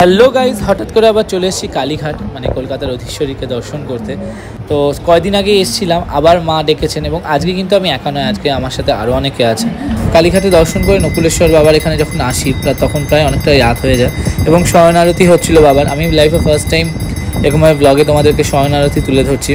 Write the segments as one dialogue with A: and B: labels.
A: Hello guys, হঠাৎ করে আবার চলে এসেছি কালীঘাট, মানে কলকাতার অধীশ্বরীকে দর্শন করতে। তো কয়দিন আগে এসেছিলাম, আবার মা ডেকেছেন এবং আজকে কিন্তু আমি একা নয়, আজকে আমার সাথে আরও অনেকে আছে। কালীঘাটে দর্শন করে নকুলেশ্বর বাবার এখানে যখন আসি তখন প্রায় অনেকটা রাত হয়ে যায় এবং শয়ন আরতি হচ্ছিলো বাবার। আমি লাইফে ফার্স্ট টাইম এরকমভাবে ব্লগে তোমাদেরকে শয়ন আরতি তুলে ধরছি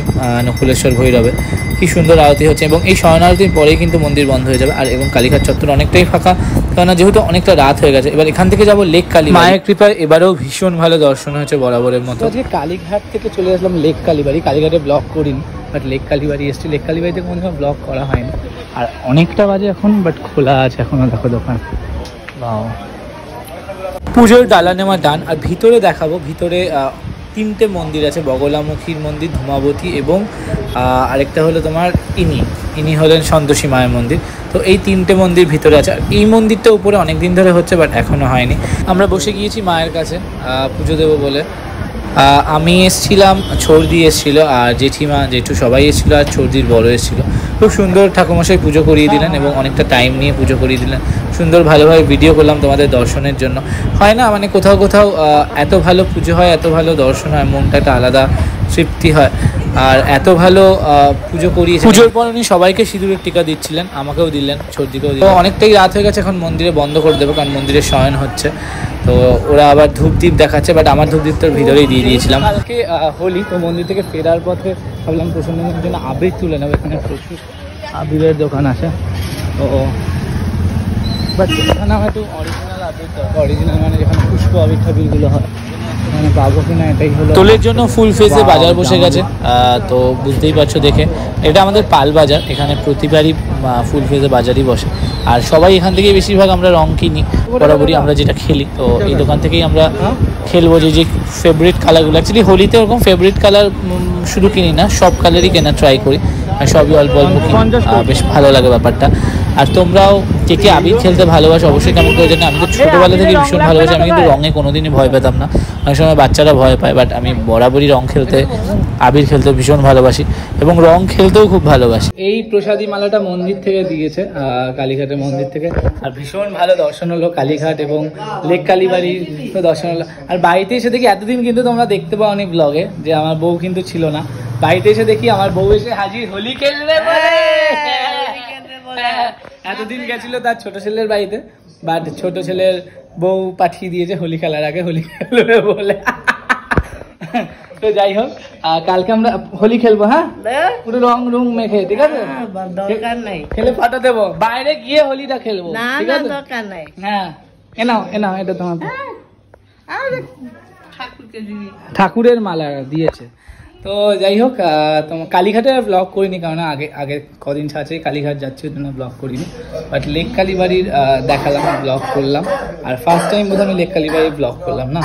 A: নকুলেশ্বর ভৈরবে। কি সুন্দর আরতি হচ্ছে এবং এই শয়ন আরতির পরেই কিন্তু মন্দির বন্ধ হয়ে যাবে। আর এবং কালীঘাট চত্বর অনেকটাই ফাঁকা, কেননা যেহেতু অনেকটা রাত হয়ে গেছে। এবার এখান থেকে যাবো লেক কালী। মায়ের কৃপায় এবারেও ভীষণ ভালো দর্শন হয়েছে বরাবরের মতো। আজকে কালীঘাট থেকে চলে আসলাম লেক কালীবাড়ি। কালীঘাটে ব্লগ করিনি, বাট লেক কালীবাড়ি এসেছি। লেক কালীবাড়িতে কোনো সময় ব্লগ করা হয়নি। আর অনেকটা বাজে এখন, বাট খোলা আছে এখনও, দেখো দোকান। পুজোর ডালা নেওয়া ডান। আর ভিতরে দেখাবো, ভিতরে তিনটে মন্দির আছে, বগলামুখীর মন্দির, ধূমাবতী এবং আরেকটা হলো তোমার ইনি হলেন সন্তোষী মায়ের মন্দির। তো এই তিনটে মন্দির ভিতরে আছে। আর এই মন্দিরটা উপরে অনেক দিন ধরে হচ্ছে, বাট এখনও হয়নি। আমরা বসে গিয়েছি মায়ের কাছে পুজো দেবো বলে। আমি এসেছিলাম, ছর্দি এসেছিল, আর জেঠিমা জেঠু সবাই এসেছিলো, আর ছর্দির বড় এসেছিলো। খুব সুন্দর ঠাকুরমশাই পুজো করিয়ে দিলেন এবং অনেকটা টাইম নিয়ে পুজো করিয়ে দিলেন। সুন্দর ভালোভাবে ভিডিও করলাম তোমাদের দর্শনের জন্য। হয় না, মানে কোথাও কোথাও এত ভালো পুজো হয়, এত ভালো দর্শন হয়, মনটা একটা আলাদা তৃপ্তি হয়। আর এত ভালো পুজো করিয়েছে। পুজোর পর উনি সবাইকে সিঁদুরের টিকা দিচ্ছিলেন, আমাকেও দিলেন, ছর্দিকেও দিলেন। অনেকটাই রাত হয়ে গেছে, এখন মন্দিরে বন্ধ করে দেবো, কারণ মন্দিরে শয়ন হচ্ছে। তো ওরা আবার ধূপদীপ দেখাচ্ছে, বাট আমার ধূপদীপ তোর ভিতরেই দিয়ে দিয়েছিলাম। কালকে হোলি, তো মন্দির থেকে ফেরার পথে ভাবলাম প্রসন্নের জন্য আবির তুলে নেবো। এখানে প্রচুর আবিরের দোকান আছে। তো বাট এখানে হয়তো অরিজিনাল আবির দরকার, অরিজিনাল মানে যেখানে পুষ্প আবির ঠাবিরগুলো হয় মানে পাবো কিনা এটাই হলো। তোলের জন্য ফুল ফেজে বাজার বসে গেছে, তো বুঝতেই পারছো দেখে। এটা আমাদের পাল বাজার, এখানে প্রতিবারই ফুল ফেজে বাজারই বসে। আর সবাই এখান থেকেই বেশিরভাগ আমরা রং কিনি বরাবরই, আমরা যেটা খেলি। তো এই দোকান থেকেই আমরা খেলবো যে ফেভারিট কালারগুলো। অ্যাকচুয়ালি হোলিতে ওরকম ফেভারিট কালার শুধু কিনি না, সব কালারই কেনা ট্রাই করি, আর সবই অল্প অল্প কিনি। বেশ ভালো লাগে ব্যাপারটা। আর তোমরাও কে কে আবির খেলতে ভালোবাসো অবশ্যই কেমন করে জানি। আমি তো ছোটোবেলা থেকে ভীষণ ভালোবাসি। আমি কিন্তু রঙে কোনোদিনই ভয় পেতাম না, অনেক সময় বাচ্চারা ভয় পায়, বাট আমি বরাবরই রং খেলতে, আবির খেলতে ভীষণ ভালোবাসি এবং রং খেলতেও খুব ভালোবাসি। এই প্রসাদী মালাটা মন্দির থেকে দিয়েছে, কালীঘাটের মন্দির থেকে। আর ভীষণ ভালো দর্শন হলো কালীঘাট এবং লেক কালীবাড়ির তো দর্শন হলো। আর বাড়িতে এসে দেখি, এতদিন কিন্তু তোমরা দেখতে পাও অনেক ব্লগে যে আমার বউ কিন্তু ছিল না। বাড়িতে এসে দেখি আমার বউ এসে হাজির, হোলি খেলবে বলে। এতদিন গেছিল তার ছোট ছেলের বাড়িতে, বাট ছোট ছেলের বউ পাঠিয়ে দিয়েছে হোলি খেলার আগে হোলি খেলবে বলে। তো যাই হোক, কালকে আমরা হোলি খেলবো। হ্যাঁ, পুরো রং রুং মেখে, ঠিক আছে? দরকার নাই, খেলে ফটো দেবো, বাইরে গিয়ে হোলিটা খেলবো, ঠিক আছে? দরকার নাই। হ্যাঁ, এনাও এটা তোমার ঠাকুরের মালা দিয়েছে। তো যাই হোক, তোমার কালীঘাটে ব্লগ করিনি, কারণ আগে কদিন আছে কালীঘাট যাচ্ছি, ওই জন্য ব্লগ করিনি। বাট লেক কালীবাড়ির দেখালাম, ব্লগ করলাম। আর ফার্স্ট টাইম বোধহয় আমি লেক কালীবাড়ির ব্লগ করলাম না।